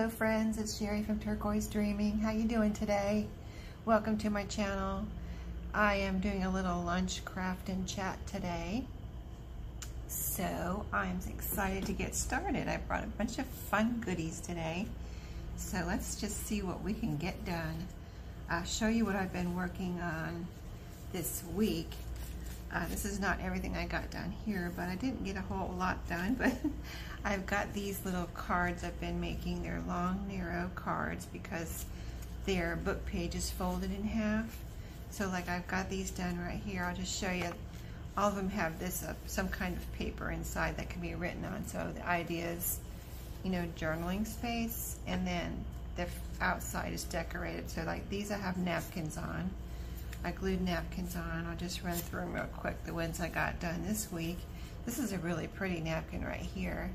Hello friends, it's Sherry from Turquoise Dreaming. How you doing today? Welcome to my channel. I am doing a little lunch craft and chat today. So I'm excited to get started. I brought a bunch of fun goodies today. So let's just see what we can get done. I'll show you what I've been working on this week. This is not everything I got done here, but I didn't get a whole lot done, but I've got these little cards I've been making. They're long, narrow cards because their book page is folded in half. So like I've got these done right here. I'll just show you. All of them have this, some kind of paper inside that can be written on. So the idea is, you know, journaling space, and then the outside is decorated. So like these I have napkins on. I glued napkins on. I'll just run through them real quick, the ones I got done this week. This is a really pretty napkin right here.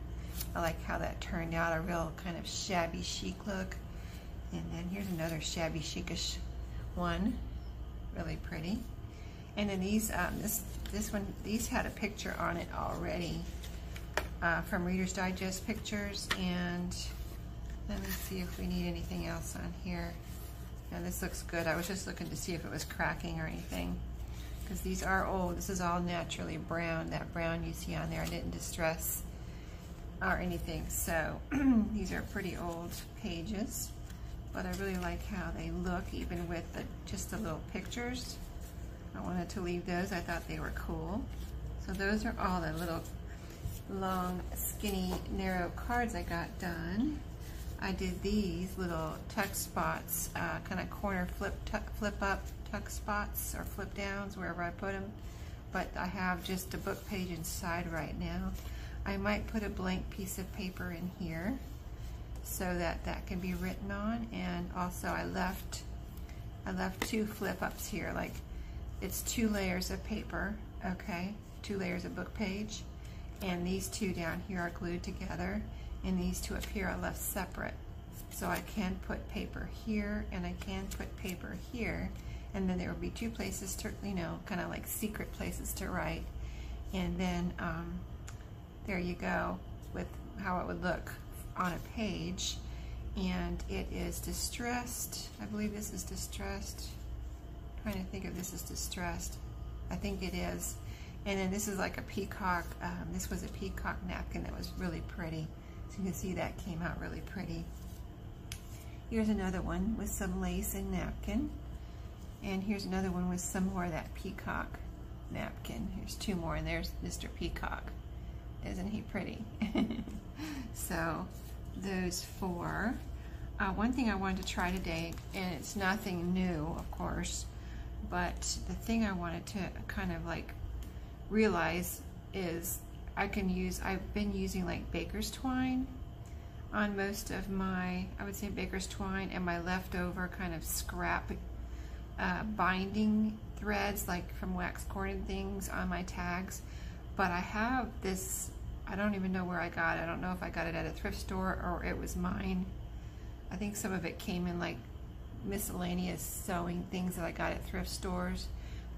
I like how that turned out, a real kind of shabby chic look. And then here's another shabby chicish one, really pretty. And then these, this one, these had a picture on it already from Reader's Digest Pictures. And let me see if we need anything else on here. Yeah, this looks good. I was just looking to see if it was cracking or anything, because these are old. This is all naturally brown. That brown you see on there, I didn't distress or anything. So these are pretty old pages, but I really like how they look, even with just the little pictures. I wanted to leave those. I thought they were cool. So those are all the little long, skinny, narrow cards I got done. I did these little tuck spots, kind of corner flip up tuck spots or flip downs wherever I put them. But I have just a book page inside right now. I might put a blank piece of paper in here so that that can be written on. And also I left two flip ups here. Like it's 2 layers of paper, okay, 2 layers of book page, and these two down here are glued together. And these two up here are left separate. So I can put paper here and I can put paper here, and then there will be 2 places to, you know, kind of like secret places to write. And then there you go with how it would look on a page. And it is distressed. I believe this is distressed. I'm trying to think if this is distressed. I think it is. And then this is like a peacock. This was a peacock napkin that was really pretty. So you can see that came out really pretty. Here's another one with some lace and napkin. And here's another one with some more of that peacock napkin. Here's 2 more, and there's Mr. Peacock. Isn't he pretty? So those 4. One thing I wanted to try today, and it's nothing new, of course, but the thing I wanted to kind of like realize is I've been using like baker's twine on most of my, I would say baker's twine and my leftover kind of scrap binding threads, like from wax cord and things, on my tags. But I have this, I don't even know where I got it. I don't know if I got it at a thrift store or it was mine. I think some of it came in like miscellaneous sewing things that I got at thrift stores.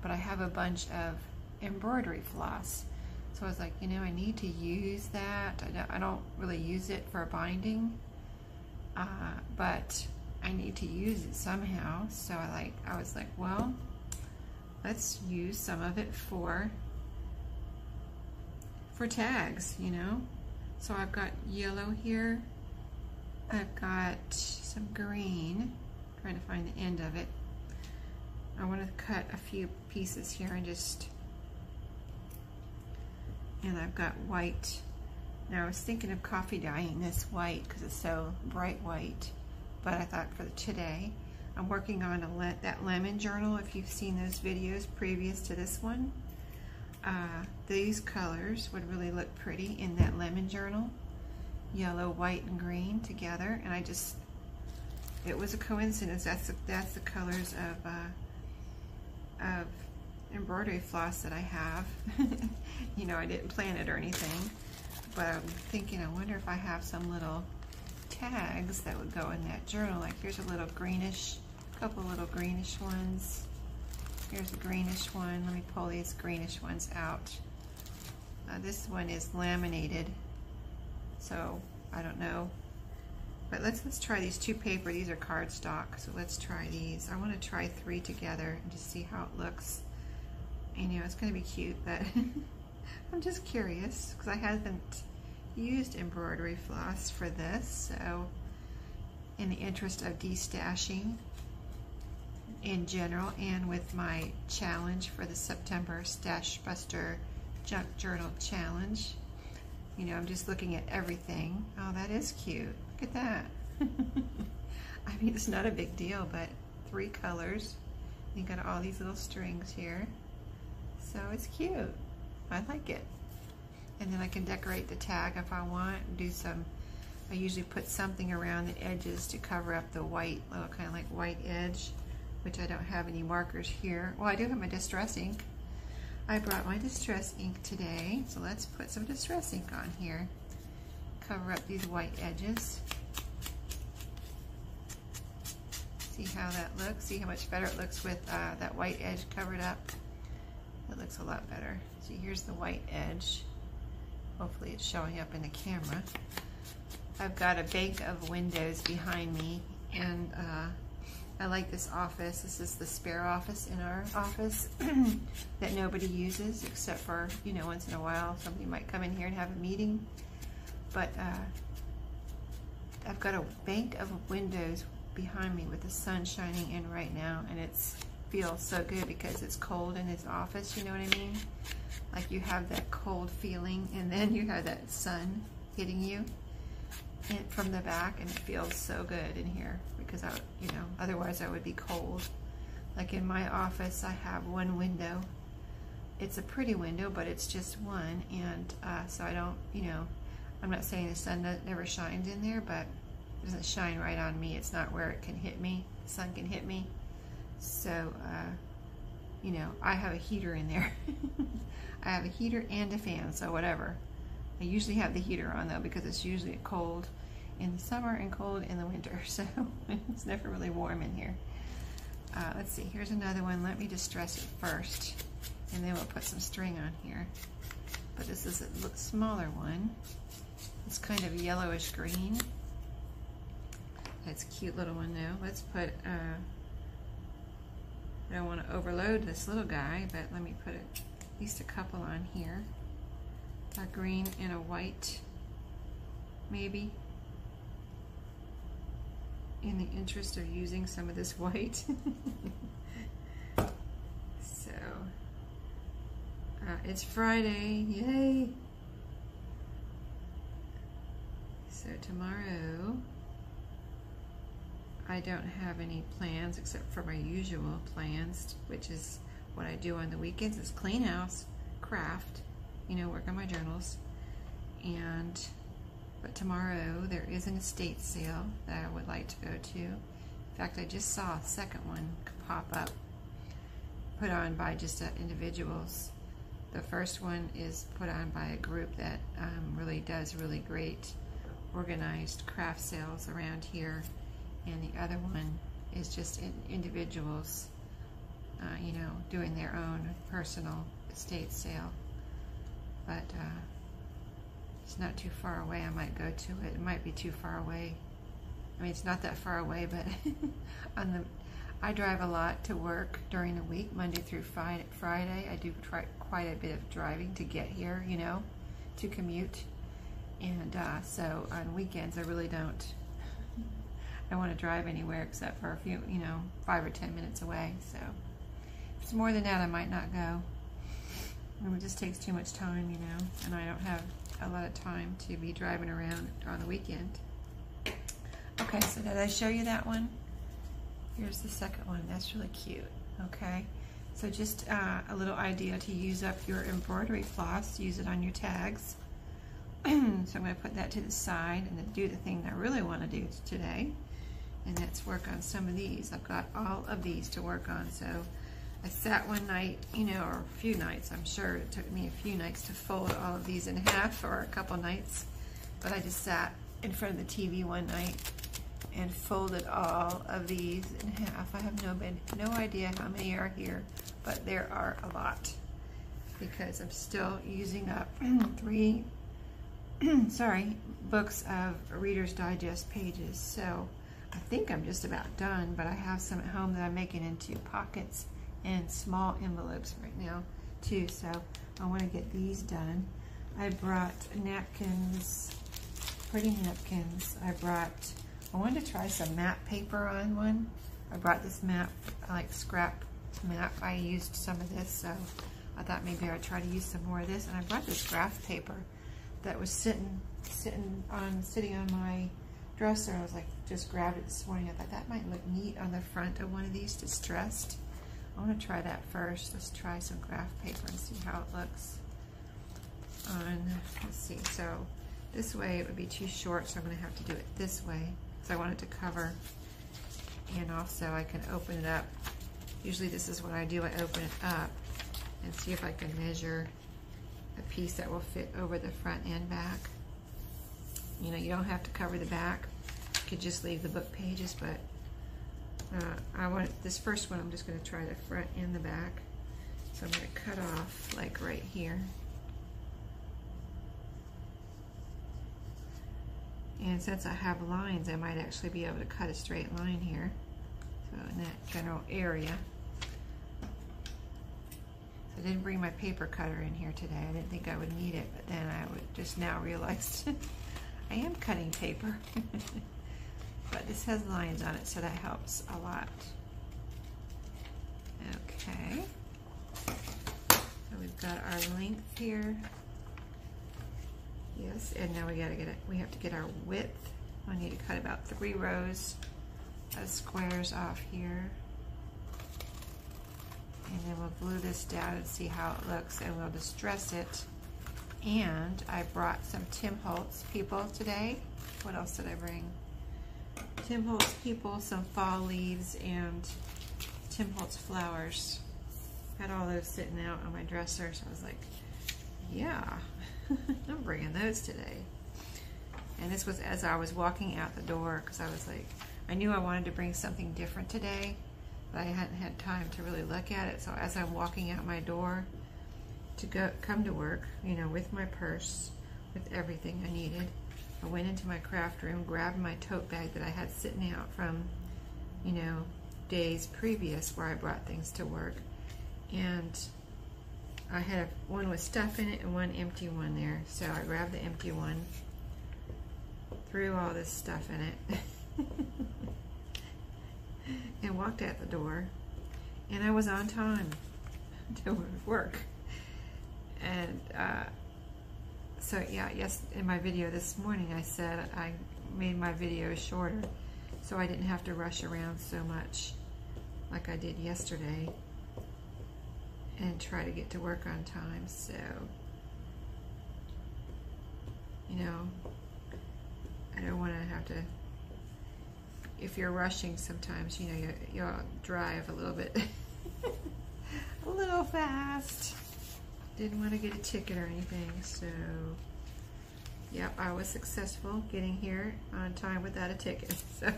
But I have a bunch of embroidery floss. So I was like, you know, I need to use that. I don't really use it for binding, but I need to use it somehow. So I was like, well, let's use some of it for tags, you know. So I've got yellow here. I've got some green. I'm trying to find the end of it. I want to cut a few pieces here and just. And I've got white. Now I was thinking of coffee dyeing this white because it's so bright white, but I thought for today, I'm working on that lemon journal. If you've seen those videos previous to this one, these colors would really look pretty in that lemon journal. Yellow, white, and green together. And it was a coincidence. That's the colors of embroidery floss that I have. You know, I didn't plan it or anything, but I'm thinking, I wonder if I have some little tags that would go in that journal. Like here's a little greenish, couple little greenish ones. Here's a greenish one. Let me pull these greenish ones out. This one is laminated, so I don't know But let's try these two paper. These are cardstock, so let's try these. I want to try 3 together and just see how it looks. And, you know, it's going to be cute, but I'm just curious because I haven't used embroidery floss for this. So, in the interest of destashing in general, and with my challenge for the September Stash Buster Junk Journal Challenge, you know, I'm just looking at everything. Oh, that is cute. Look at that. I mean, it's not a big deal, but 3 colors. You got all these little strings here. So it's cute. I like it. And then I can decorate the tag if I want. Do some, I usually put something around the edges to cover up the white, little kind of like white edge, which I don't have any markers here. Well, I do have my distress ink. I brought my distress ink today, so let's put some distress ink on here. Cover up these white edges. See how that looks? See how much better it looks with that white edge covered up? It looks a lot better. See, here's the white edge. Hopefully it's showing up in the camera. I've got a bank of windows behind me, and I like this office. This is the spare office in our office that nobody uses except for, you know, once in a while somebody might come in here and have a meeting. But I've got a bank of windows behind me with the sun shining in right now, and it feels so good because it's cold in this office, you know what I mean? Like you have that cold feeling, and then you have that sun hitting you from the back, and it feels so good in here because you know, otherwise I would be cold. Like in my office, I have one window. It's a pretty window, but it's just one, and so I don't, you know, I'm not saying the sun never shines in there, but it doesn't shine right on me. It's not where it can hit me. The sun can hit me. So, you know, I have a heater in there. I have a heater and a fan, so whatever. I usually have the heater on though because it's usually cold in the summer and cold in the winter, so it's never really warm in here. Let's see, here's another one. Let me distress it first, and then we'll put some string on here. But this is a smaller one. It's kind of yellowish green. That's a cute little one though. Let's put, I don't want to overload this little guy, but let me put at least a couple on here. A green and a white, maybe, in the interest of using some of this white. So, it's Friday, yay! So tomorrow, I don't have any plans except for my usual plans, which is what I do on the weekends, is clean house, craft, you know, work on my journals. But tomorrow there is an estate sale that I would like to go to. In fact, I just saw a second one pop up, put on by just individuals. The first one is put on by a group that really does really great organized craft sales around here, and the other one is just individuals, you know, doing their own personal estate sale. But it's not too far away. I might go to it. It might be too far away. I mean, it's not that far away, but I drive a lot to work during the week, Monday through Friday. I do quite a bit of driving to get here, you know, to commute. And so on weekends, I really don't. I want to drive anywhere except for a few, you know, 5 or 10 minutes away. So if it's more than that, I might not go. It just takes too much time, you know, and I don't have a lot of time to be driving around on the weekend. Okay, so did I show you that one? Here's the second one. That's really cute. Okay, so just a little idea to use up your embroidery floss. Use it on your tags. So I'm going to put that to the side and then do the thing I really want to do today, and that's work on some of these. I've got all of these to work on, so I sat one night, you know, or a few nights, I'm sure it took me a few nights to fold all of these in half, or a couple nights, but I just sat in front of the TV one night and folded all of these in half. I have no idea how many are here, but there are a lot because I'm still using up 3 sorry, books of Reader's Digest pages. So I think I'm just about done, but I have some at home that I'm making into pockets and small envelopes right now too. So I want to get these done. I brought napkins, pretty napkins. I wanted to try some map paper on one. I brought this map, like scrap map. I used some of this, so I thought maybe I'd try to use some more of this. And I brought this graph paper that was sitting on my dresser. I was like, just grabbed it this morning. I thought that might look neat on the front of one of these distressed. I want to try that first. Let's try some graph paper and see how it looks on. Let's see. So this way it would be too short, so I'm going to have to do it this way because I want it to cover. And also I can open it up. Usually this is what I do. I open it up and see if I can measure a piece that will fit over the front and back. You know, you don't have to cover the back. You could just leave the book pages, but I want this first one. I'm just going to try the front and the back. So I'm going to cut off like right here. And since I have lines, I might actually be able to cut a straight line here. So in that general area. So I didn't bring my paper cutter in here today. I didn't think I would need it, but then I would just now realized I am cutting paper. But this has lines on it, so that helps a lot. Okay. So we've got our length here. Yes, and now we have to get our width. I need to cut about 3 rows of squares off here. And then we'll glue this down and see how it looks, and we'll distress it. And I brought some Tim Holtz people today. What else did I bring? Tim Holtz people, some fall leaves, and Tim Holtz flowers. Had all those sitting out on my dresser, so I was like, yeah, I'm bringing those today. And this was as I was walking out the door, because I was like, I knew I wanted to bring something different today, but I hadn't had time to really look at it. So as I'm walking out my door to come to work, you know, with my purse, with everything I needed, I went into my craft room, grabbed my tote bag that I had sitting out from, you know, days previous where I brought things to work. And I had one with stuff in it and one empty one there. So I grabbed the empty one, threw all this stuff in it, and walked out the door. And I was on time to work. And so yeah, yes, in my video this morning I said I made my videos shorter so I didn't have to rush around so much like I did yesterday and try to get to work on time. So, you know, I don't want to have to, if you're rushing sometimes, you know, you'll drive a little bit a little fast. Didn't want to get a ticket or anything, so yep, I was successful getting here on time without a ticket, so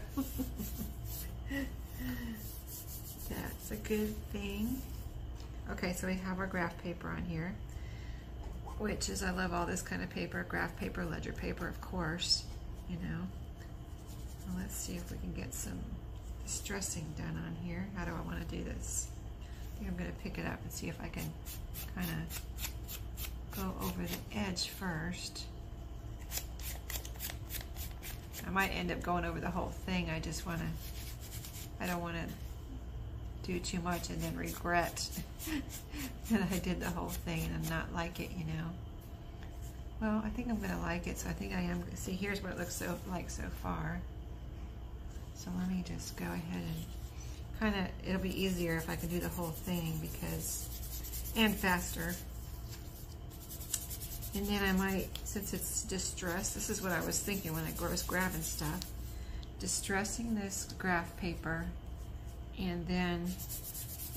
that's a good thing. Okay, so we have our graph paper on here, which is, I love all this kind of paper, graph paper, ledger paper, of course, you know. Well, let's see if we can get some distressing done on here. How do I want to do this? I think I'm going to pick it up and see if I can kind of go over the edge first. I might end up going over the whole thing. I just want to, I don't want to do too much and then regret that I did the whole thing and not like it, you know. Well, I think I'm going to like it, so I think I am. See, here's what it looks like so far. So let me just go ahead and kind of, it'll be easier if I can do the whole thing because, and faster. And then I might, since it's distressed, this is what I was thinking when I was grabbing stuff, distressing this graph paper and then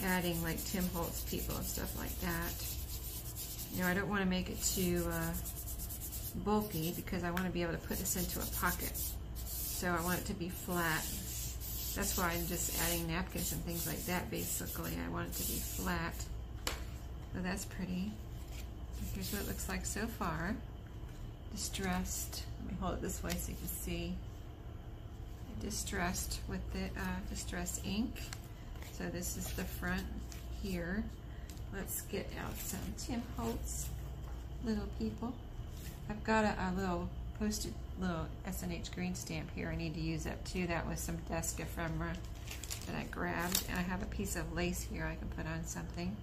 adding like Tim Holtz people and stuff like that. You know, I don't want to make it too bulky because I want to be able to put this into a pocket. So I want it to be flat. That's why I'm just adding napkins and things like that, basically. I want it to be flat. So that's pretty. Here's what it looks like so far. distressed. Let me hold it this way so you can see. Distressed with the distressed ink. So this is the front here. Let's get out some Tim Holtz little people. I've got a little posted little S&H green stamp here. I need to use that too. That was some desk ephemera that I grabbed, and I have a piece of lace here I can put on something.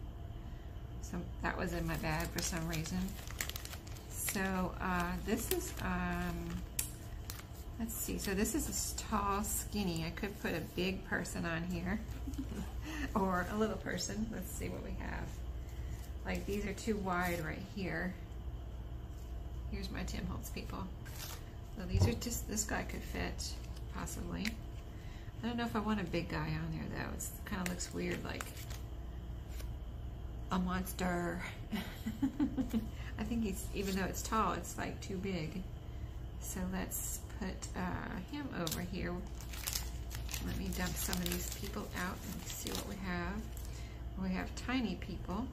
So that was in my bag for some reason. So this is let's see, so this is a tall, skinny. I could put a big person on here or a little person. Let's see what we have. Like these are too wide right here. Here's my Tim Holtz people. So these are just, this guy could fit, possibly. I don't know if I want a big guy on there though. It kind of looks weird, like a monster. I think he's, even though it's tall, it's like too big. So let's put him over here. Let me dump some of these people out and see what we have. We have tiny people.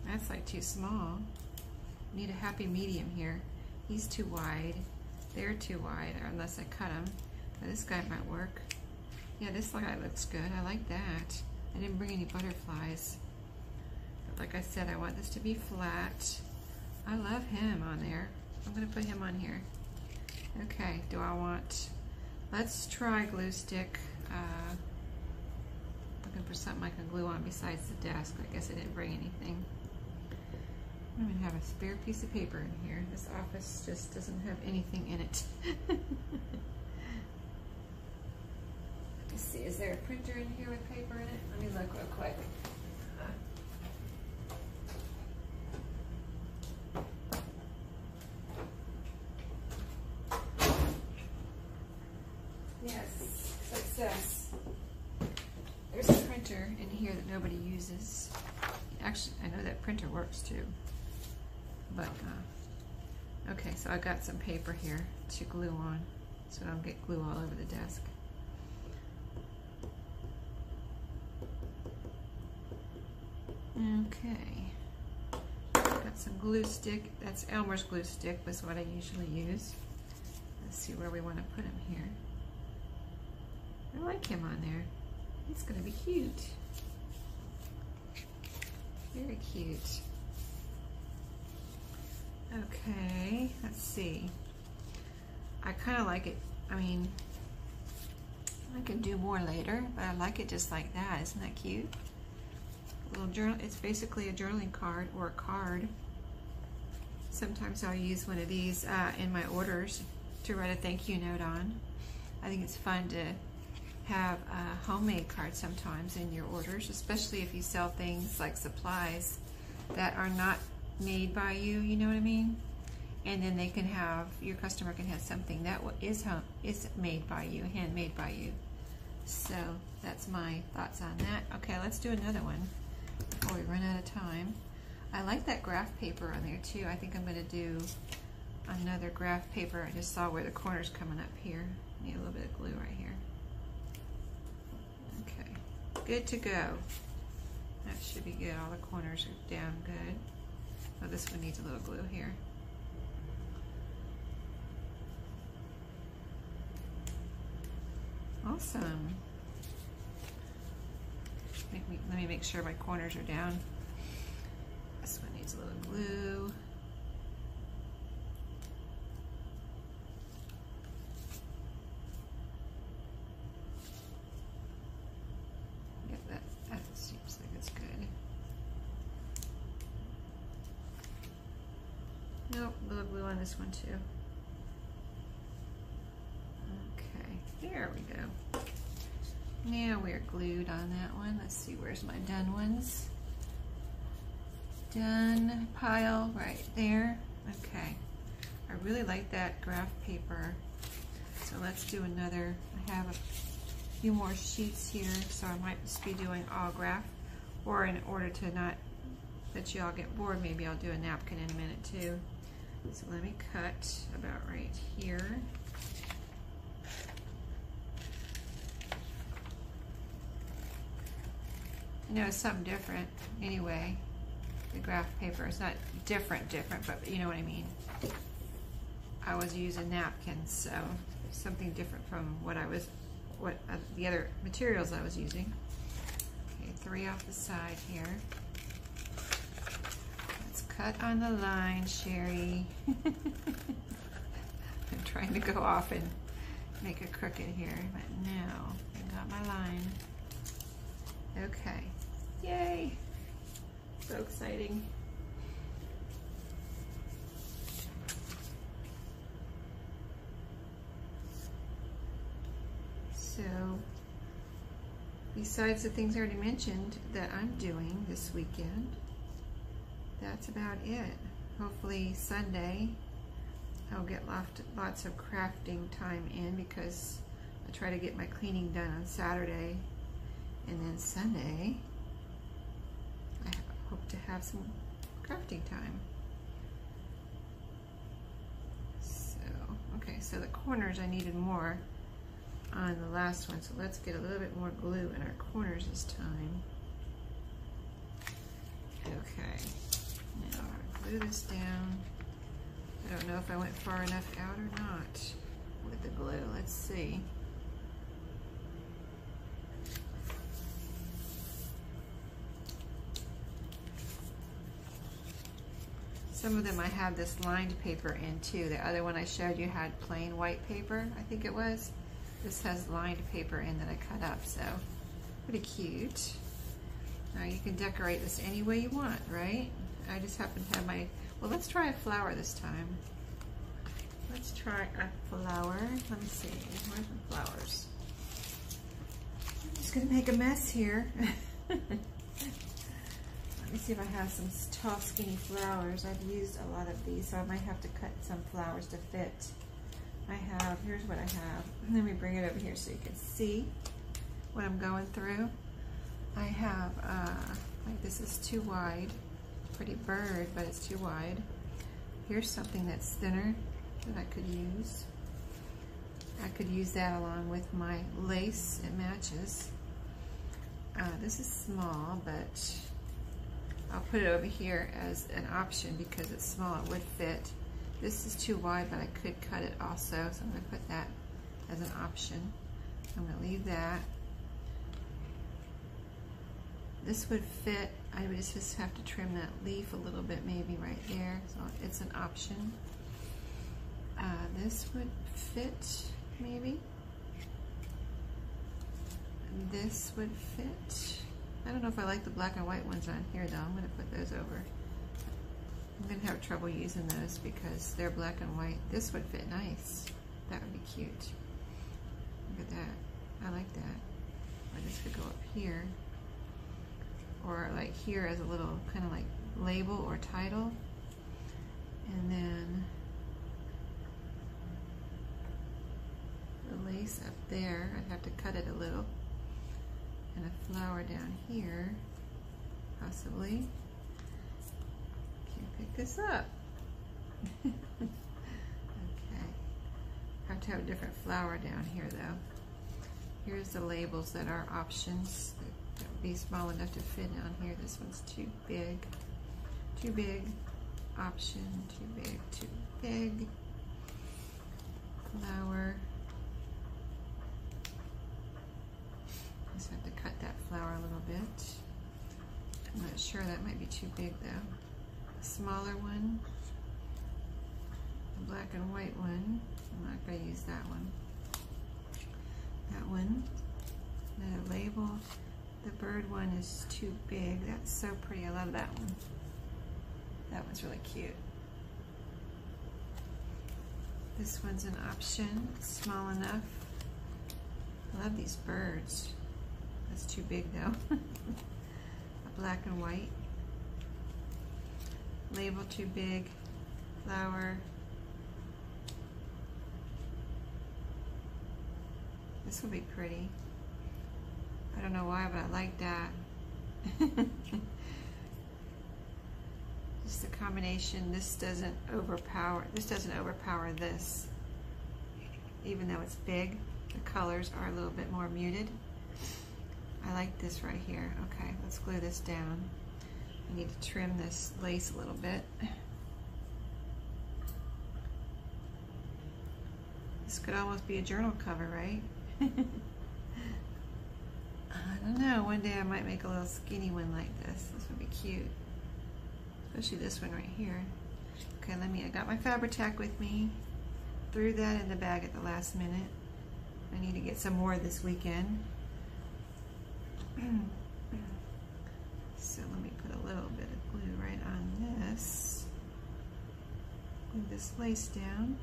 That's like too small. Need a happy medium here. He's too wide. They're too wide, or unless I cut them. But this guy might work. Yeah, this guy looks good. I like that. I didn't bring any butterflies. But like I said, I want this to be flat. I love him on there. I'm gonna put him on here. Okay, do I want, let's try glue stick. Looking for something I can glue on besides the desk. I guess I didn't bring anything. I don't even have a spare piece of paper in here. This office just doesn't have anything in it. Let's see, is there a printer in here with paper in it? Let me look real quick. Yes, success. There's a printer in here that nobody uses. Actually, I know that printer works too. But, okay, so I got some paper here to glue on so I don't get glue all over the desk. Okay, got some glue stick. That's Elmer's glue stick, was what I usually use. Let's see where we want to put him here. I like him on there. He's going to be cute. Very cute. Okay, let's see. I kind of like it. I mean, I can do more later, but I like it just like that. Isn't that cute? A little journal. It's basically a journaling card or a card. Sometimes I'll use one of these in my orders to write a thank you note on. I think it's fun to have a homemade card sometimes in your orders, especially if you sell things like supplies that are not made by you, you know what I mean? And then they can have, your customer can have something that is made by you, handmade by you. So that's my thoughts on that. Okay, let's do another one before we run out of time. I like that graph paper on there too. I think I'm going to do another graph paper. I just saw where the corner's coming up here. Need a little bit of glue right here. Okay, good to go. That should be good. All the corners are down good. Oh, this one needs a little glue here. Awesome. Let me make sure my corners are down. This one needs a little glue. Yep, that seems like it's good. Nope, a little glue on this one too. Okay, there we go. Now we're glued on that one. Let's see, where's my done ones? Done pile right there. Okay, I really like that graph paper. So let's do another. I have a few more sheets here, so I might just be doing all graph, or in order to not let you all get bored, maybe I'll do a napkin in a minute too. So let me cut about right here. You know, it's something different anyway. The graph paper is not different, but you know what I mean. I was using napkins, so something different from what the other materials I was using. Okay, 3 off the side here. Let's cut on the line, Sherry. I'm trying to go off and make a crooked here, but no, I got my line. Okay, yay, so exciting. So, besides the things I already mentioned that I'm doing this weekend, that's about it. Hopefully Sunday I'll get lots of crafting time in, because I try to get my cleaning done on Saturday, and then Sunday I hope to have some crafting time. So, okay, so the corners I needed more on the last one, so let's get a little bit more glue in our corners this time. Okay, now I'll glue this down. I don't know if I went far enough out or not with the glue. Let's see. Some of them I have this lined paper in too. The other one I showed you had plain white paper, I think it was. This has lined paper in that I cut up, so pretty cute. Now you can decorate this any way you want, right? I just happen to have my, well, let's try a flower this time. Let's try a flower. Let me see, where's my flowers? I'm just gonna make a mess here. Let me see if I have some tall, skinny flowers. I've used a lot of these, so I might have to cut some flowers to fit. I have, here's what I have. Let me bring it over here so you can see what I'm going through. I have, like this is too wide. Pretty bird, but it's too wide. Here's something that's thinner that I could use. I could use that along with my lace. It matches. This is small, but I'll put it over here as an option because it's small. It would fit. This is too wide, but I could cut it also, so I'm going to put that as an option. I'm going to leave that. This would fit. I would just have to trim that leaf a little bit, maybe right there. So it's an option. This would fit, maybe. This would fit. I don't know if I like the black and white ones on here though. I'm going to put those over. I'm going to have trouble using those because they're black and white. This would fit nice. That would be cute. Look at that. I like that. Or this could go up here. Or like here as a little kind of like label or title. And then the lace up there, I'd have to cut it a little. And a flower down here, possibly. Can't pick this up. Okay. Have to have a different flower down here though. Here's the labels that are options. That would be small enough to fit on here. This one's too big. Too big. Option. Too big. Too big. Flower. Just have to cut that flower a little bit. I'm not sure, that might be too big though. A smaller one. A black and white one. I'm not going to use that one. That one. Another label. The bird one is too big. That's so pretty. I love that one. That one's really cute. This one's an option. It's small enough. I love these birds. That's too big though. A black and white. Label too big. Flower. This will be pretty. I don't know why, but I like that. Just the combination. This doesn't overpower this. Even though it's big, the colors are a little bit more muted. I like this right here. Okay, let's glue this down. I need to trim this lace a little bit. This could almost be a journal cover, right? I don't know. One day I might make a little skinny one like this. This would be cute. Especially this one right here. Okay, I got my Fabri-Tac with me. Threw that in the bag at the last minute. I need to get some more this weekend. So let me put a little bit of glue right on this. Glue this lace down.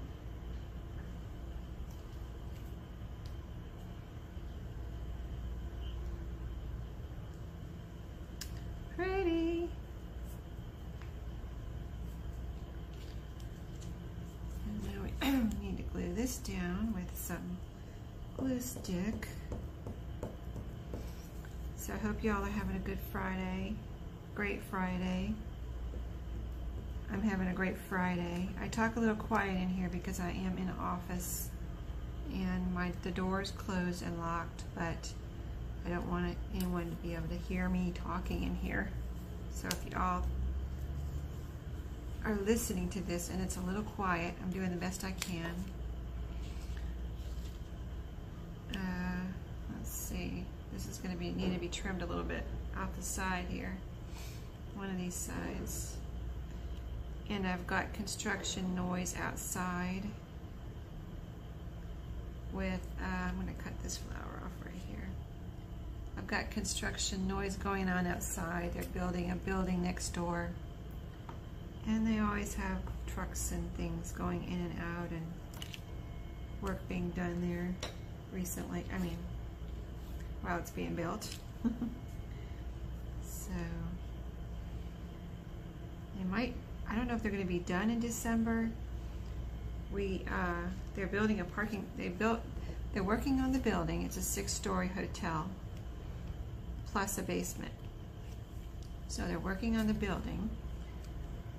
Pretty. And now we need to glue this down with some glue stick. So I hope y'all are having a good Friday. Great Friday. I'm having a great Friday. I talk a little quiet in here because I am in an office and the door is closed and locked, but I don't want anyone to be able to hear me talking in here. So if y'all are listening to this and it's a little quiet, I'm doing the best I can. Let's see. This is going to need to be trimmed a little bit off the side here. One of these sides. And I've got construction noise outside with, I'm going to cut this flower off right here. I've got construction noise going on outside. They're building a building next door. And they always have trucks and things going in and out and work being done there recently. I mean, while it's being built. So, they might, I don't know if they're going to be done in December. They're building a parking, they're working on the building. It's a 6-story hotel plus a basement. So they're working on the building,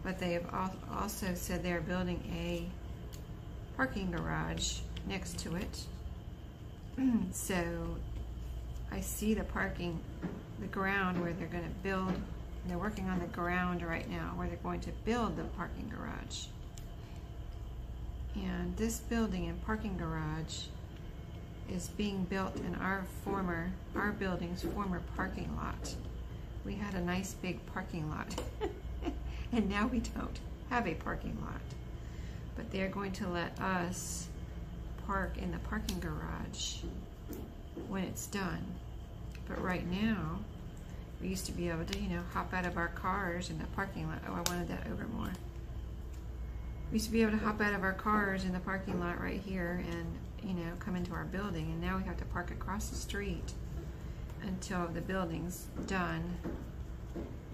but they have also said they're building a parking garage next to it. So I see the ground where they're going to build. They're working on the ground right now where they're going to build the parking garage. And this building and parking garage is being built in our building's former parking lot. We had a nice big parking lot and now we don't have a parking lot. But they're going to let us park in the parking garage when it's done. But right now, we used to be able to, hop out of our cars in the parking lot. Oh, I wanted that over more. We used to be able to hop out of our cars in the parking lot right here and, come into our building. And now we have to park across the street until the building's done.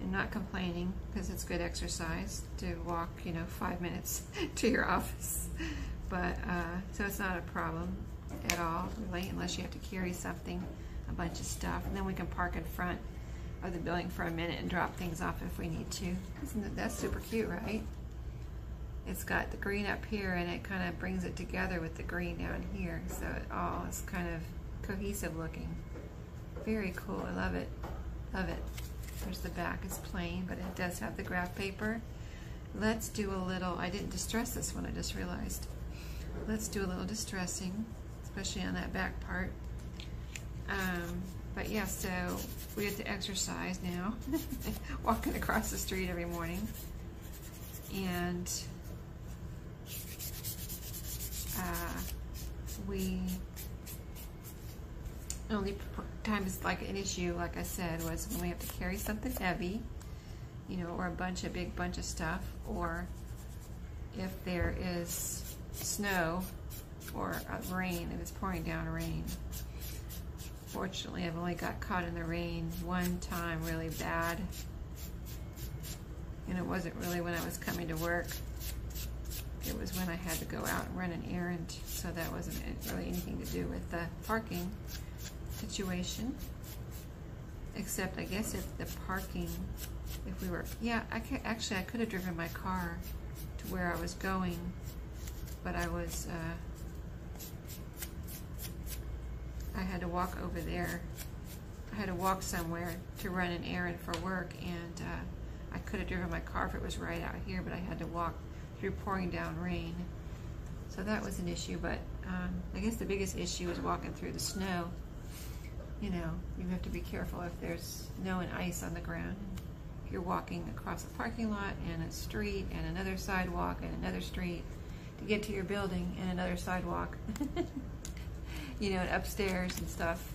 And not complaining, because it's good exercise to walk, 5 minutes to your office. But, so it's not a problem at all, really, unless you have to carry something, a bunch of stuff. And then we can park in front of the building for a minute and drop things off if we need to. That's super cute, right? It's got the green up here and it kind of brings it together with the green down here. So it all is kind of cohesive looking. Very cool, I love it. Love it. There's the back, it's plain, but it does have the graph paper. Let's do a little, I didn't distress this one, I just realized. Let's do a little distressing, especially on that back part. But yeah, so we have to exercise now, walking across the street every morning. And the only time it's like an issue, like I said, was when we have to carry something heavy, or a big bunch of stuff, or if there is snow or rain, if it's pouring down rain. Fortunately, I've only got caught in the rain one time really bad, and it wasn't really when I was coming to work. It was when I had to go out and run an errand, so that wasn't really anything to do with the parking situation. Except, I guess, if we were, yeah, I could have driven my car to where I was going, but I had to walk over there. I had to walk somewhere to run an errand for work, and I could have driven my car if it was right out here, but I had to walk through pouring down rain. So So that was an issue, but I guess the biggest issue is walking through the snow. You know, you have to be careful if there's snow and ice on the ground. If you're walking across a parking lot and a street and another sidewalk and another street to get to your building and another sidewalk, you know, and upstairs and stuff,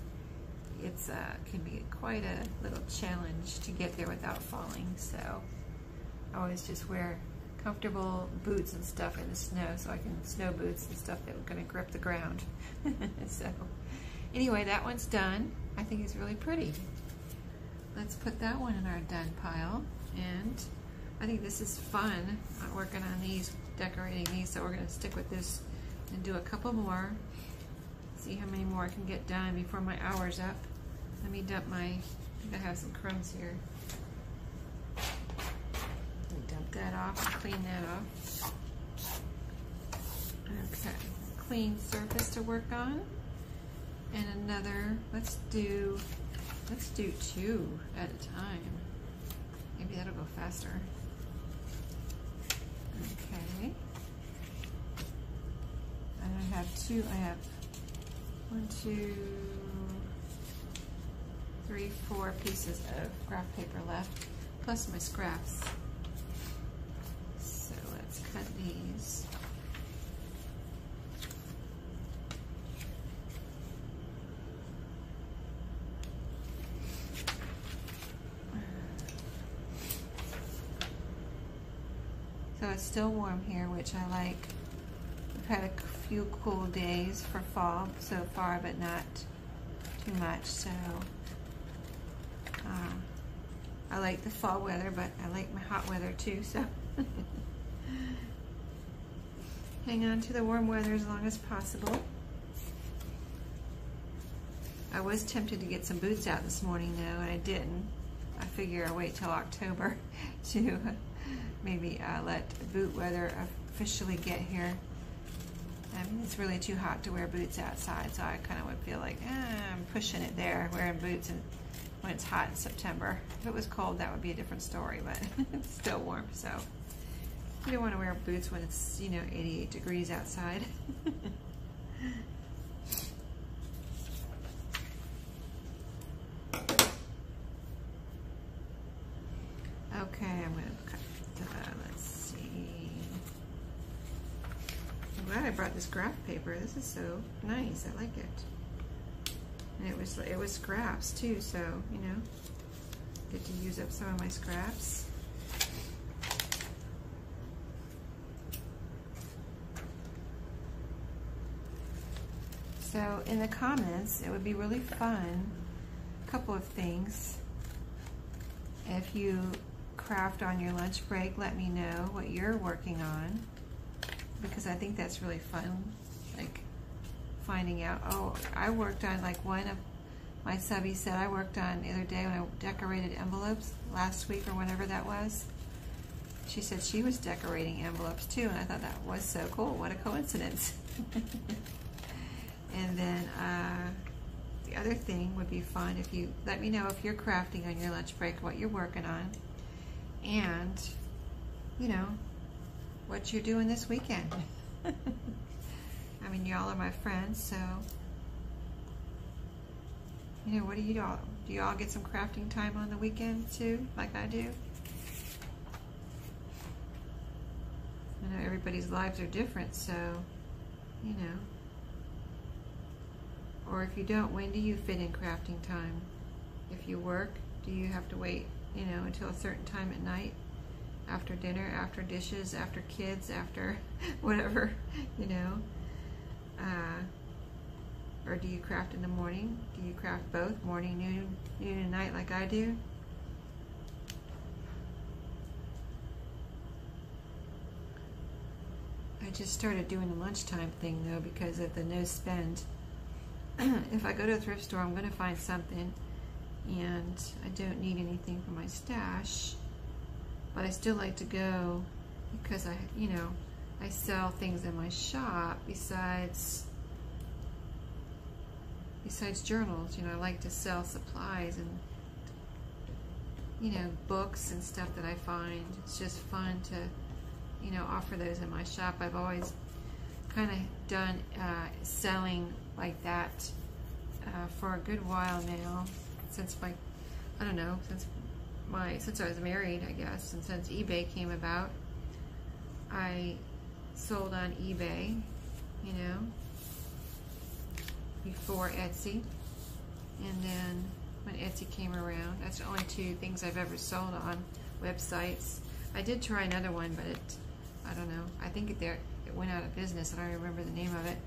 it's can be quite a little challenge to get there without falling. So I always just wear comfortable boots and stuff in the snow, so I can snow boots and stuff that are going to grip the ground. So anyway, that one's done. I think it's really pretty. Let's put that one in our done pile. And I think this is fun, working on these, decorating these, so we're going to stick with this and do a couple more. See how many more I can get done before my hour's up. Let me dump my, I think I have some crumbs here. Let me dump that off and clean that off. Okay, clean surface to work on. And another, let's do 2 at a time. Maybe that'll go faster. Okay. And I have 1, 2, 3, 4 pieces of graph paper left, plus my scraps. So let's cut these. So it's still warm here, which I like. We've had a few cool days for fall so far, but not too much. So I like the fall weather, but I like my hot weather too. So hang on to the warm weather as long as possible. I was tempted to get some boots out this morning though, and I didn't. I figure I'll wait till October to maybe let boot weather officially get here. I mean, it's really too hot to wear boots outside, so I kind of would feel like, I'm pushing it there, wearing boots when it's hot in September. If it was cold, that would be a different story, but it's still warm, so you don't want to wear boots when it's, you know, 88 degrees outside. Okay, I'm going to cut, let's see. I'm glad I brought this graph paper. This is so nice. I like it. And it was scraps too, so, you know, get to use up some of my scraps. So in the comments, it would be really fun, a couple of things. If you craft on your lunch break, let me know what you're working on, because I think that's really fun, like finding out, oh, I worked on, like one of my subbies said I worked on the other day when I decorated envelopes last week or whenever that was. She said she was decorating envelopes too, and I thought that was so cool. What a coincidence. And then the other thing would be fun if you let me know if you're crafting on your lunch break, what you're working on, and, you know, what you're doing this weekend. I mean, y'all are my friends, so, you know, what do you all get some crafting time on the weekend too, like I do? I know everybody's lives are different, so, you know. Or if you don't, when do you fit in crafting time? If you work, do you have to wait, you know, until a certain time at night? After dinner, after dishes, after kids, after whatever, you know? Or do you craft in the morning? Do you craft both, morning, noon and night like I do? I just started doing the lunchtime thing though because of the no spend. If I go to a thrift store, I'm going to find something, and I don't need anything for my stash, but I still like to go because you know, I sell things in my shop besides journals. You know, I like to sell supplies and, you know, books and stuff that I find. It's just fun to, you know, offer those in my shop. I've always kind of done selling like that for a good while now, since I don't know, since I was married, I guess, and since eBay came about. I sold on eBay, you know, before Etsy, and then when Etsy came around, that's the only two things I've ever sold on websites. I did try another one, but I don't know, I think it went out of business. I don't remember the name of it.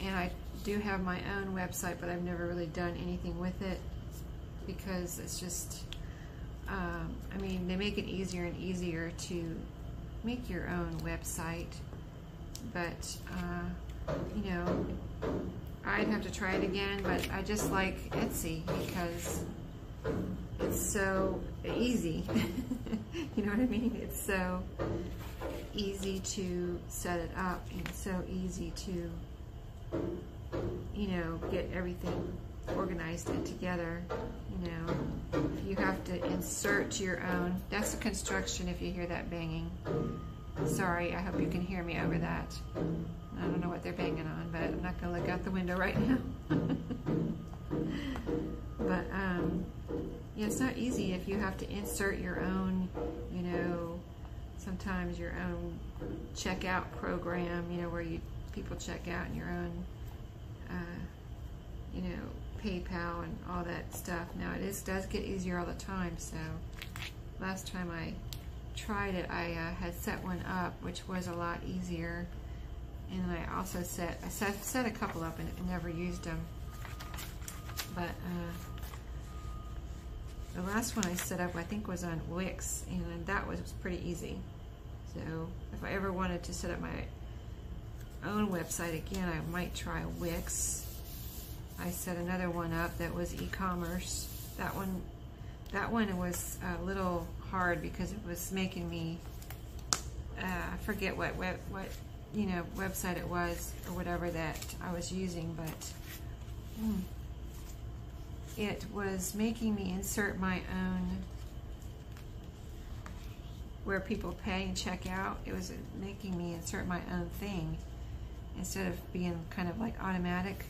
And I do have my own website, but I've never really done anything with it, because it's just, I mean, they make it easier and easier to make your own website, but you know, I'd have to try it again. But I just like Etsy because it's so easy. You know what I mean? It's so easy to set it up, and so easy to, you know, get everything organized and together. You know, you have to insert your own. That's the construction, if you hear that banging. Sorry, I hope you can hear me over that. I don't know what they're banging on, but I'm not going to look out the window right now. But yeah, it's not easy if you have to insert your own, you know, sometimes your own checkout program, you know, where people check out in your own, you know, PayPal and all that stuff. Now does get easier all the time. So last time I tried it, I had set one up, which was a lot easier, and then I also set a couple up and never used them. But the last one I set up, I think, was on Wix, and that was pretty easy. So if I ever wanted to set up my own website again, I might try Wix. I set another one up that was e-commerce. That one was a little hard because it was making me I forget what you know, website it was or whatever that I was using, but it was making me insert my own, where people pay and check out. It was making me insert my own thing instead of being kind of like automatic,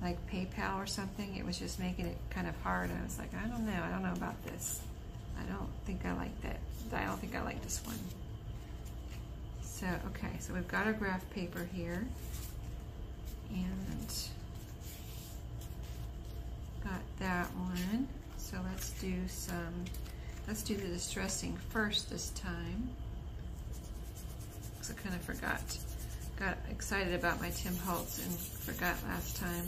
like PayPal or something. It was just making it kind of hard. I was like, I don't know about this. I don't think I like that. I don't think I like this one. So, okay, so we've got our graph paper here, and got that one. So let's do the distressing first this time, because I kind of got excited about my Tim Holtz and forgot last time.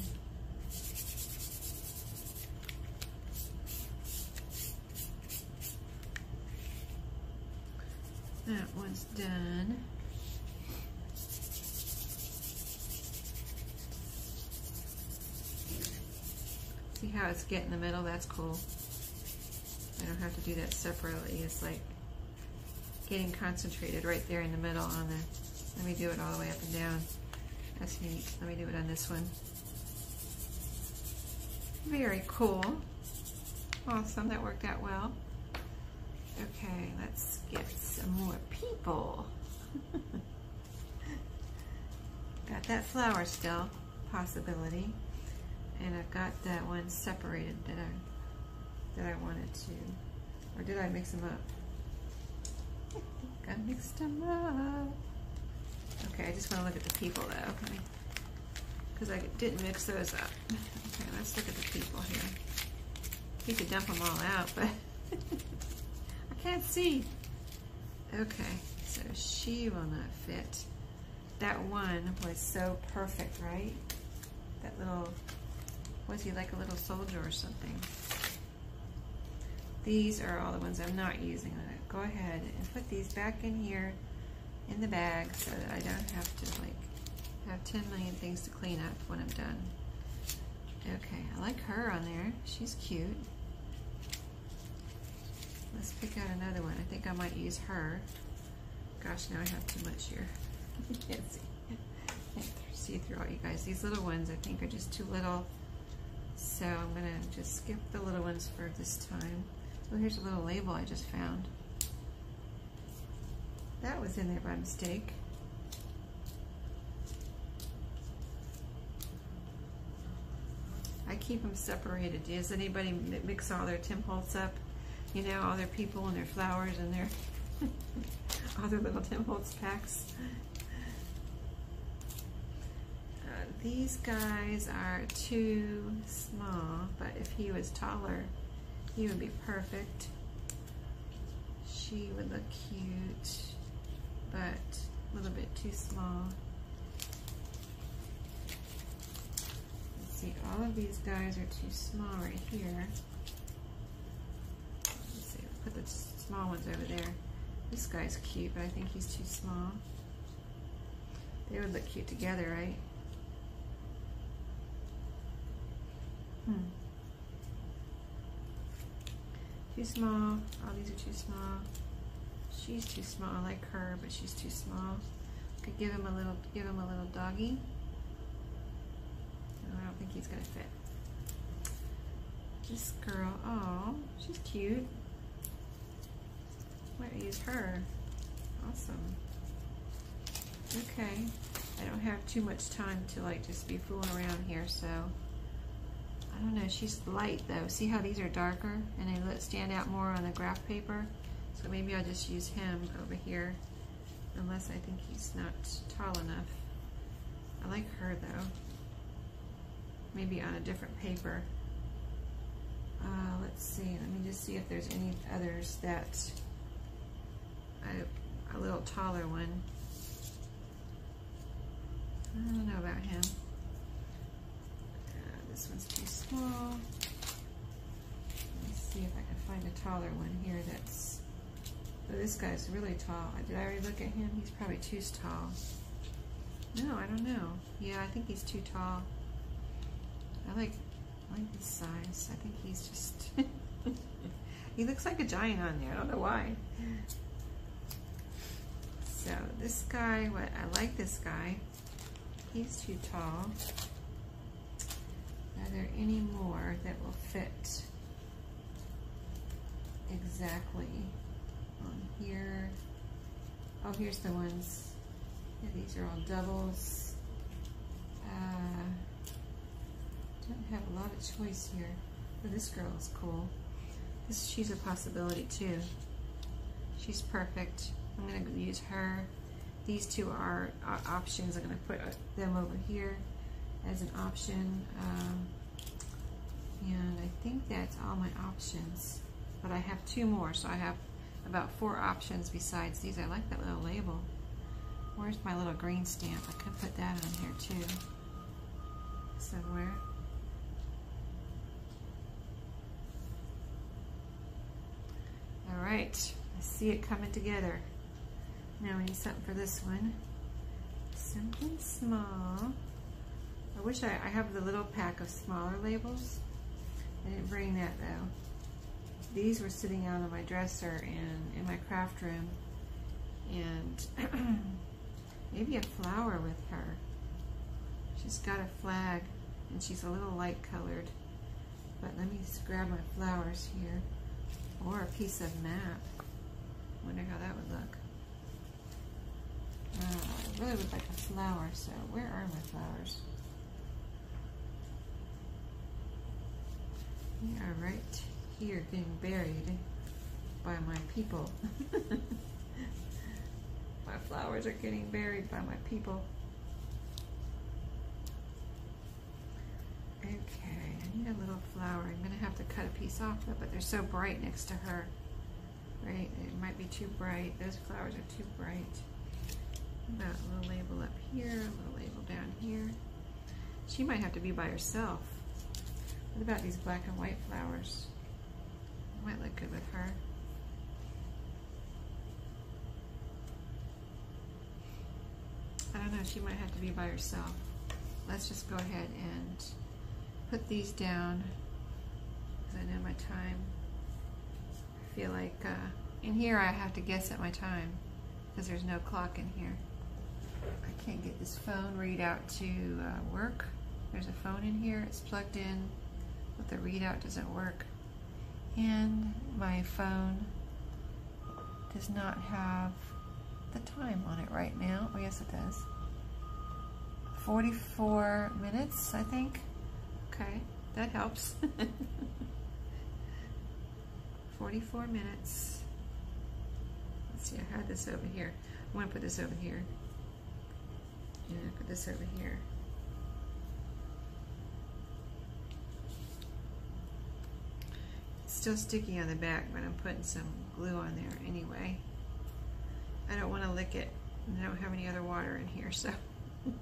That one's done. See how it's getting in the middle? That's cool. I don't have to do that separately. It's like getting concentrated right there in the middle on the, let me do it all the way up and down. That's neat. Let me do it on this one. Very cool. Awesome, that worked out well. Okay, let's get some more people. Got that flower still, possibility. And I've got that one separated that I wanted to, or did I mix them up? I think I mixed them up. Okay, I just want to look at the people though, because I didn't mix those up. Okay, let's look at the people here. You could dump them all out, but I can't see. Okay, so she will not fit. That one was so perfect, right? That little, was he like a little soldier or something? These are all the ones I'm not using. I'm gonna go ahead and put these back in here in the bag so that I don't have to like have 10 million things to clean up when I'm done. Okay, I like her on there. She's cute. Let's pick out another one. I think I might use her. Gosh, now I have too much here. You can't see. Can't see through all you guys. These little ones I think are just too little. So I'm gonna just skip the little ones for this time. Oh, here's a little label I just found. That was in there by mistake. keep them separated. Does anybody mix all their Tim Holtz up? You know, all their people and their flowers and their all their little Tim Holtz packs. These guys are too small, but if he was taller, he would be perfect. She would look cute, but a little bit too small. Let's see, all of these guys are too small right here. Let's see, I'll put the small ones over there. This guy's cute, but I think he's too small. They would look cute together, right? Too small. All these are too small. She's too small. I like her, but she's too small. Could give him a little doggy. No, I don't think he's gonna fit. This girl, oh, she's cute. Might use her. Awesome. Okay. I don't have too much time to like just be fooling around here, so I don't know. She's light though. See how these are darker and they stand out more on the graph paper? So maybe I'll just use him over here, unless I think he's not tall enough. I like her though. Maybe on a different paper. Let's see. Let me just see if there's any others that a little taller one. I don't know about him. This one's too small. Let me see if I can find a taller one here that's... Oh, this guy's really tall. Did I already look at him? He's probably too tall. No, I don't know. Yeah, I think he's too tall. I like this size. I think he's just... He looks like a giant on there. I don't know why. So this guy, I like this guy. He's too tall. Are there any more that will fit exactly on here? Oh, here's the ones. Yeah, these are all doubles. Don't have a lot of choice here. Oh, this girl is cool. She's a possibility too. She's perfect. I'm going to use her. These two are options. I'm going to put them over here as an option. And I think that's all my options. But I have two more, so I have about 4 options besides these. I like that little label. Where's my little green stamp? I could put that on here too. Somewhere. Alright, I see it coming together. Now we need something for this one. Something small. I wish I have the little pack of smaller labels. I didn't bring that though. These were sitting out on my dresser and in my craft room. And maybe a flower with her. She's got a flag and she's a little light colored. But let me just grab my flowers here. Or a piece of map. Wonder how that would look. I really would like a flower, so where are my flowers? They are right here getting buried by my people. My flowers are getting buried by my people. Okay, I need a little flower. I'm going to have to cut a piece off of it, but they're so bright next to her. Right? It might be too bright. Those flowers are too bright. About a little label up here, a little label down here. She might have to be by herself. What about these black and white flowers? Might look good with her. I don't know, she might have to be by herself. Let's just go ahead and put these down because I know my time. I feel like in here I have to guess at my time because there's no clock in here. I can't get this phone readout to work. There's a phone in here, it's plugged in, but the readout doesn't work. And my phone does not have the time on it right now. Oh yes, it does. 44 minutes, I think. Okay. that helps. 44 minutes. Let's see, I had this over here. I'm going to put this over here. And put this over here. It's still sticky on the back, but I'm putting some glue on there anyway. I don't want to lick it. I don't have any other water in here, so. Okay,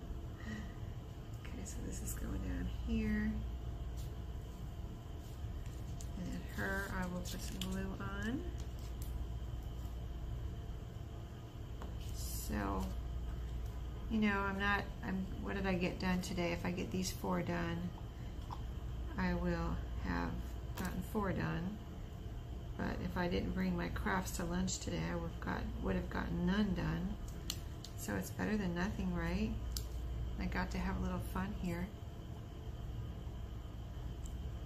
so this is going down here. And then her, I will put some glue on. So, you know, what did I get done today? If I get these 4 done, I will have gotten 4 done. But if I didn't bring my crafts to lunch today, I would have gotten none done. So it's better than nothing, right? I got to have a little fun here.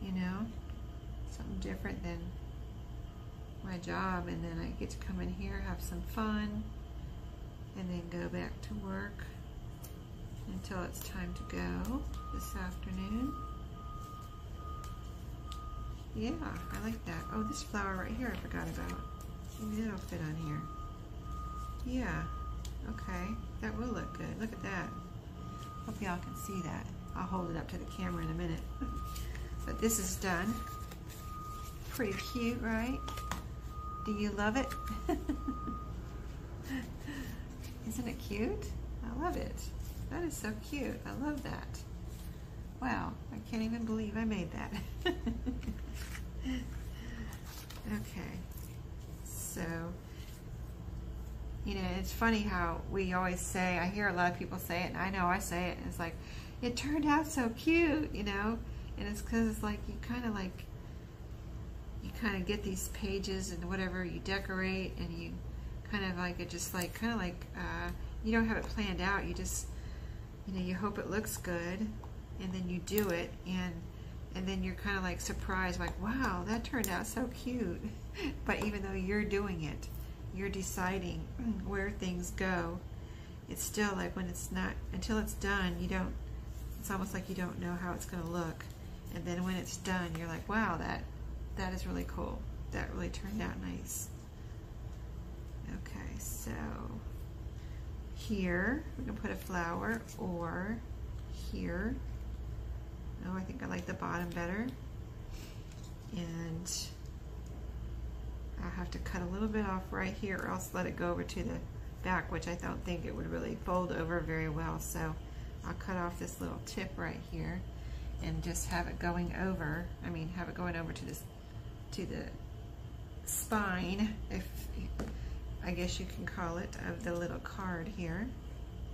You know, something different than my job, and then I get to come in here, have some fun, and then go back to work until it's time to go this afternoon. Yeah, I like that. Oh, this flower right here I forgot about. Maybe that'll fit on here. Yeah, okay, that will look good. Look at that. Hope y'all can see that. I'll hold it up to the camera in a minute. But this is done. Pretty cute, right? Do you love it? Isn't it cute? I love it. That is so cute. I love that. Wow, I can't even believe I made that. Okay, so, you know, it's funny how we always say, I hear a lot of people say it, and I know I say it, and it's like, it turned out so cute, you know, and it's because it's like, you kind of get these pages and whatever, you decorate, and you kind of like, it just like, you don't have it planned out, you just, you know, you hope it looks good, and then you do it, and then you're kind of like surprised, like, wow, that turned out so cute. But even though you're doing it, you're deciding where things go, it's still like when it's not, until it's done, you don't, it's almost like you don't know how it's going to look. And then when it's done, you're like, wow, that is really cool. That really turned out nice. Okay, so here, we can put a flower, or here. Oh, I think I like the bottom better. And I'll have to cut a little bit off right here, or else let it go over to the back, which I don't think it would really fold over very well. So I'll cut off this little tip right here and just have it going over. I mean, have it going over to this, to the spine, if I guess you can call it, of the little card here.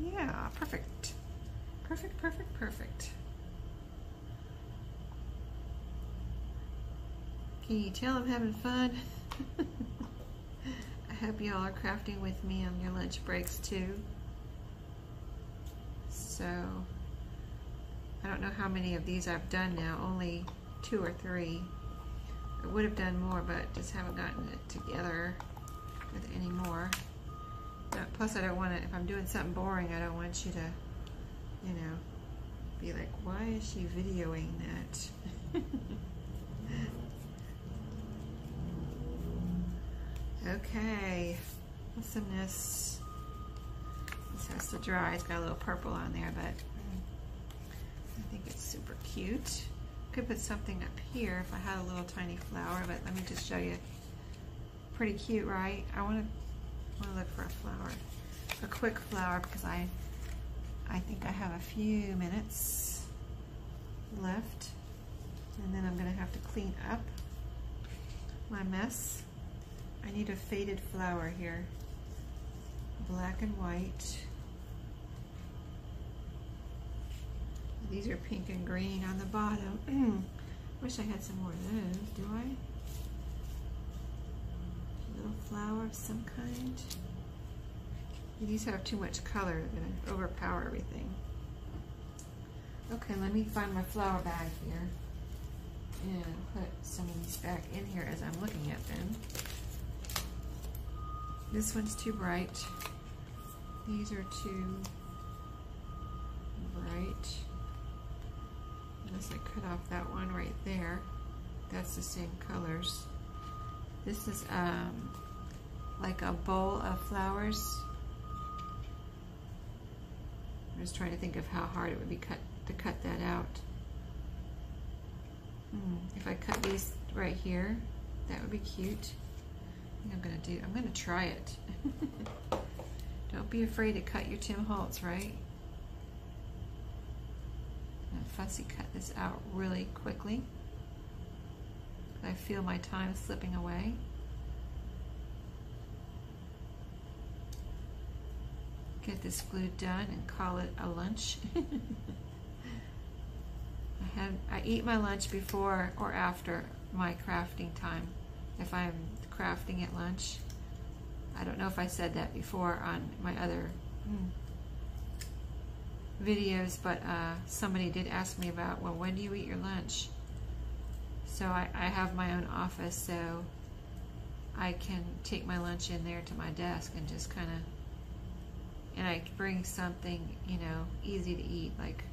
Yeah, perfect. Perfect, perfect, perfect. Can you tell I'm having fun? I hope y'all are crafting with me on your lunch breaks too. So, I don't know how many of these I've done now, only 2 or 3. I would have done more, but just haven't gotten it together with any more. Plus, I don't want to, if I'm doing something boring, I don't want you to, you know, be like, why is she videoing that? Okay, awesomeness. This has to dry. It's got a little purple on there, but I think it's super cute. Could put something up here if I had a little tiny flower, but let me just show you. Pretty cute, right? I want to look for a flower, a quick flower, because I think I have a few minutes left, and then I'm going to have to clean up my mess. I need a faded flower here, black and white. These are pink and green on the bottom. Wish I had some more of those, do I? A little flower of some kind. These have too much color, they're going to overpower everything. Okay, let me find my flower bag here and put some of these back in here as I'm looking at them. This one's too bright. These are too bright. As I cut off that one right there, that's the same colors. This is like a bowl of flowers. I'm just trying to think of how hard it would be to cut that out. If I cut these right here, that would be cute. I'm gonna try it. Don't be afraid to cut your Tim Holtz, right? I'm gonna fussy cut this out really quickly. I feel my time slipping away. Get this glued done and call it a lunch. I eat my lunch before or after my crafting time. If I'm crafting at lunch. I don't know if I said that before on my other videos, but somebody did ask me about, well, when do you eat your lunch? So I have my own office, so I can take my lunch in there to my desk and just kind of, and I bring something, you know, easy to eat, like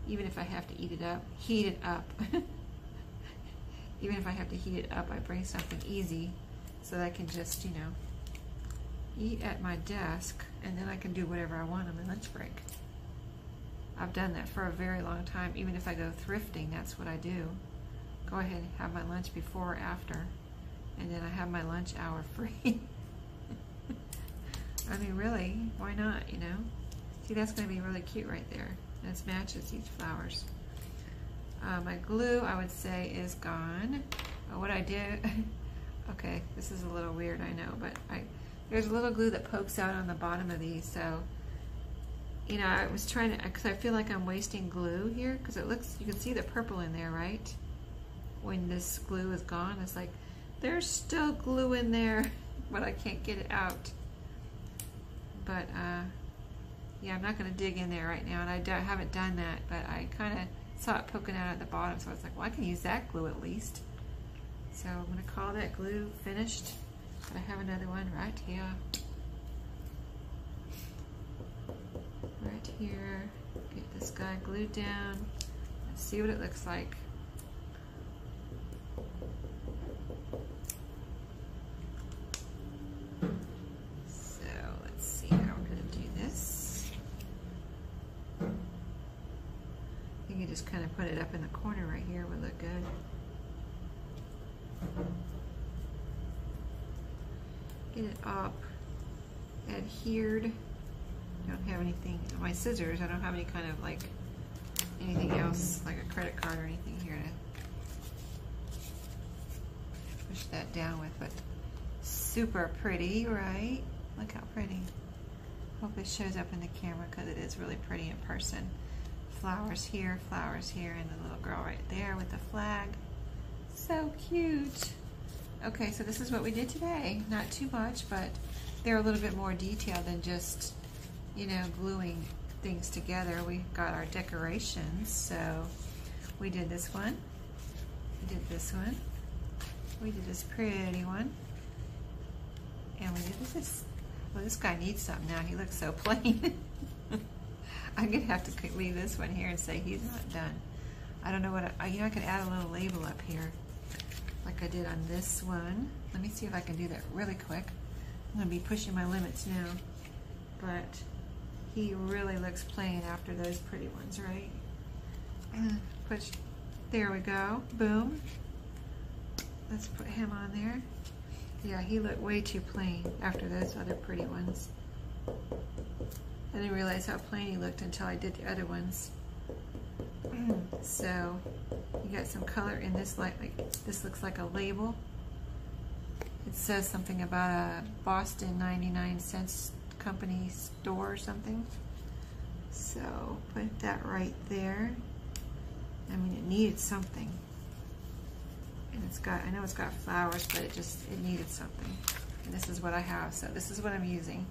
even if I have to heat it up. Even if I have to heat it up, I bring something easy so that I can just, you know, eat at my desk, and then I can do whatever I want on my lunch break. I've done that for a very long time. Even if I go thrifting, that's what I do. Go ahead and have my lunch before or after, and then I have my lunch hour free. I mean, really, why not, you know? See, that's going to be really cute right there. And it matches these flowers. My glue, I would say, is gone. What I did, okay, this is a little weird, I know, but there's a little glue that pokes out on the bottom of these, so, you know, I was trying to, because I feel like I'm wasting glue here, because it looks, you can see the purple in there, right? When this glue is gone, it's like, there's still glue in there, but I can't get it out. But, yeah, I'm not going to dig in there right now, and I haven't done that, but I kind of saw it poking out at the bottom, so I was like, well, I can use that glue at least. So I'm going to call that glue finished, but I have another one right here. Right here. Get this guy glued down. Let's see what it looks like. So let's see how we're going to do this. You can just kind of put it up in the corner right here, would look good. Get it up, adhered. Don't have anything, my scissors, I don't have any kind of like, anything else, like a credit card or anything here to push that down with, but super pretty, right? Look how pretty. Hope it shows up in the camera because it is really pretty in person. Flowers here, and the little girl right there with the flag. So cute. Okay, so this is what we did today. Not too much, but they're a little bit more detailed than just, you know, gluing things together. We got our decorations, so we did this one. We did this one. We did this pretty one. And we did this. Well, this guy needs something now. He looks so plain. I'm gonna have to leave this one here and say he's not done. I don't know what, you know, I could add a little label up here like I did on this one. Let me see if I can do that really quick. I'm gonna be pushing my limits now, but he really looks plain after those pretty ones, right? Push, there we go, boom. Let's put him on there. Yeah, he looked way too plain after those other pretty ones. I didn't realize how plain he looked until I did the other ones. So you got some color in this, like this looks like a label. It says something about a Boston 99-cent company store or something. So put that right there. I mean, it needed something. And it's got, I know it's got flowers, but it needed something. And this is what I have, so this is what I'm using.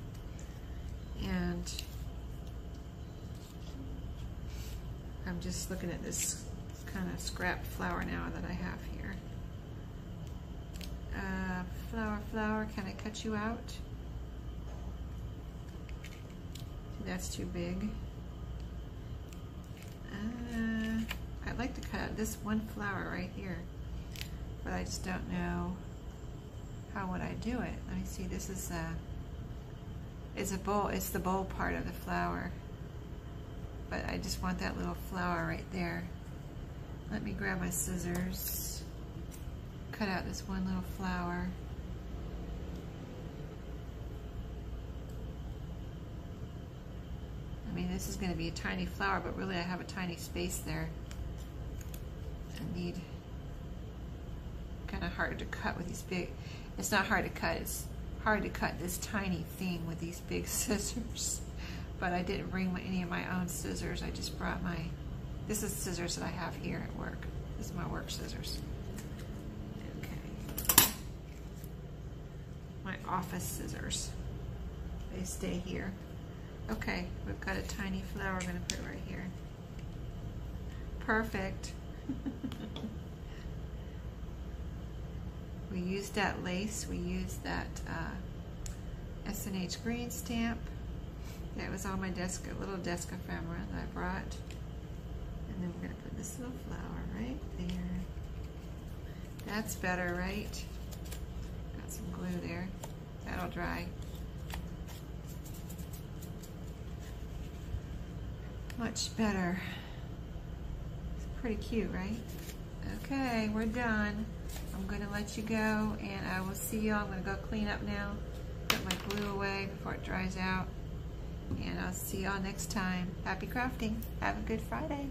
And I'm just looking at this kind of scrapped flower now that I have here. Flower, can I cut you out? See, that's too big. I'd like to cut out this one flower right here, but I just don't know how would I do it. Let me see, this is it's a bowl, it's the bowl part of the flower, but I just want that little flower right there. Let me grab my scissors, cut out this one little flower. I mean, this is going to be a tiny flower, but really I have a tiny space there. I need, kind of hard to cut with these big, it's not hard to cut, it's hard to cut this tiny thing with these big scissors. But I didn't bring any of my own scissors, I just brought my, this is scissors that I have here at work. This is my work scissors. Okay. My office scissors. They stay here. Okay, we've got a tiny flower we're going to put right here. Perfect. We used that lace, we used that S&H green stamp. That was on my desk, a little desk ephemera that I brought. And then we're going to put this little flower right there. That's better, right? Got some glue there. That'll dry. Much better. It's pretty cute, right? Okay, we're done. I'm going to let you go, and I will see you. I'm going to go clean up now. Put my glue away before it dries out. And I'll see y'all next time. Happy crafting. Have a good Friday.